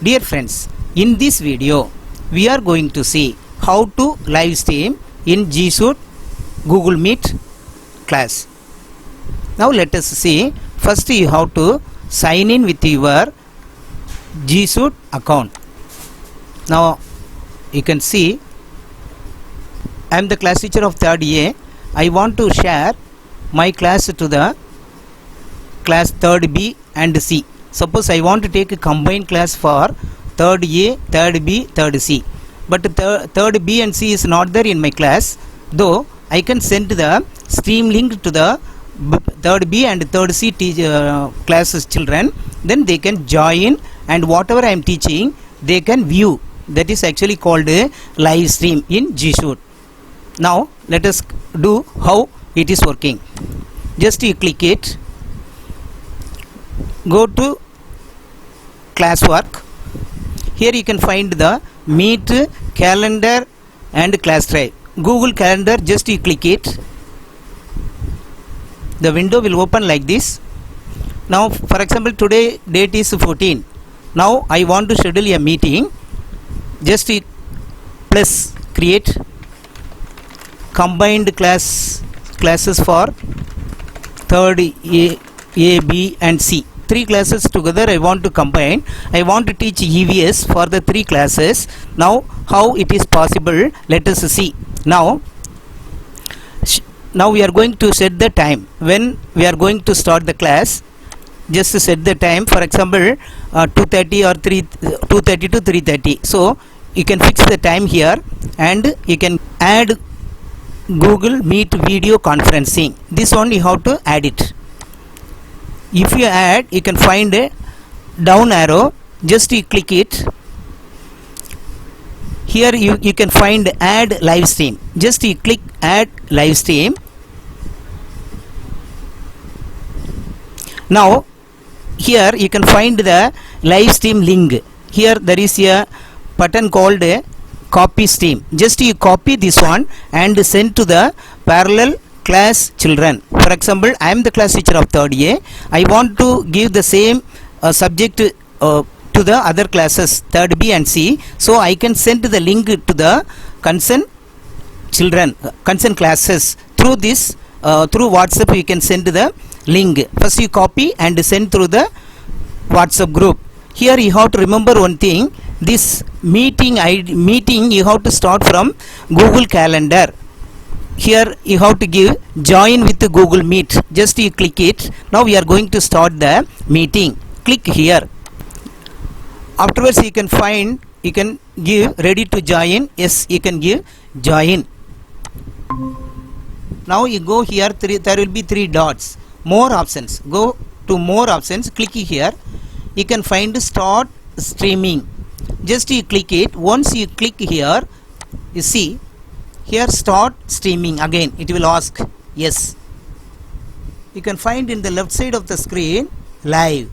Dear friends, in this video we are going to see how to live stream in G Suite Google Meet class. Now let us see. First you have to sign in with your G Suite account. Now you can see I am the class teacher of 3rd A. I want to share my class to the class 3rd B and C. Suppose I want to take a combined class for 3rd A, 3rd B, 3rd C. But 3rd B and C is not there in my class. Though I can send the stream link to the 3rd B and 3rd C classes children. Then they can join and whatever I am teaching they can view. That is actually called a live stream in G Suite. Now let us do how it is working. Just you click it. Go to classwork. Here you can find the Meet, calendar and class drive. Google Calendar, just you click it. The window will open like this. Now for example today date is 14. Now I want to schedule a meeting. Just you plus create combined classes for 3rd A, B and C. 3 classes together I want to combine. I want to teach EVS for the 3 classes. Now how it is possible, let us see. Now we are going to set the time when we are going to start the class. Just to set the time, for example 2:30 or 2:30 to 3:30. So you can fix the time here and you can add Google Meet video conferencing. This one you have to add it. If you add, you can find a down arrow. Just you click it. Here you can find add live stream. Just you click add live stream. Now here you can find the live stream link. Here there is a button called a copy stream. Just you copy this one and send to the parallel class children. For example, I am the class teacher of 3rd A. I want to give the same subject to the other classes 3rd B and C. So I can send the link to the concerned children, concerned classes through this through WhatsApp. You can send the link. First you copy and send through the WhatsApp group. Here you have to remember one thing. This meeting you have to start from Google Calendar. Here you have to give join with the Google Meet. Just you click it. Now we are going to start the meeting. Click here. Afterwards you can find, you can give ready to join. Yes, you can give join. Now you go here, there will be 3 dots. More options. Go to more options. Click here. You can find start streaming. Just you click it. Once you click here, you see here start streaming. Again it will ask yes. You can find in the left side of the screen live.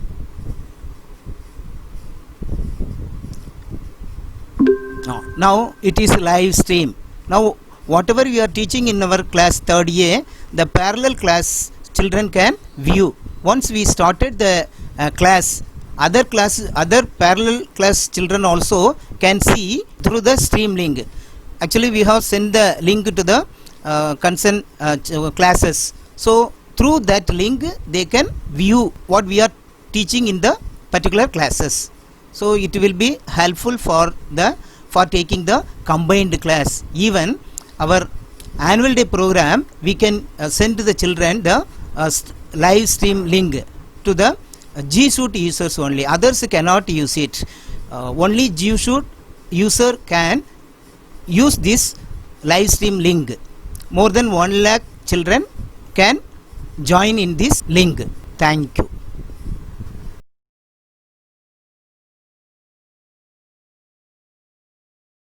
Now it is live stream. Now whatever we are teaching in our class 3rd A, the parallel class children can view. Once we started the class, other parallel class children also can see through the stream link. Actually we have sent the link to the concerned classes. So through that link they can view what we are teaching in the particular classes. So it will be helpful for taking the combined class. Even our annual day program we can send to the children the live stream link to the G Suite users only. Others cannot use it. Only G Suite user can use this live stream link. More than 1 lakh children can join in this link. Thank you.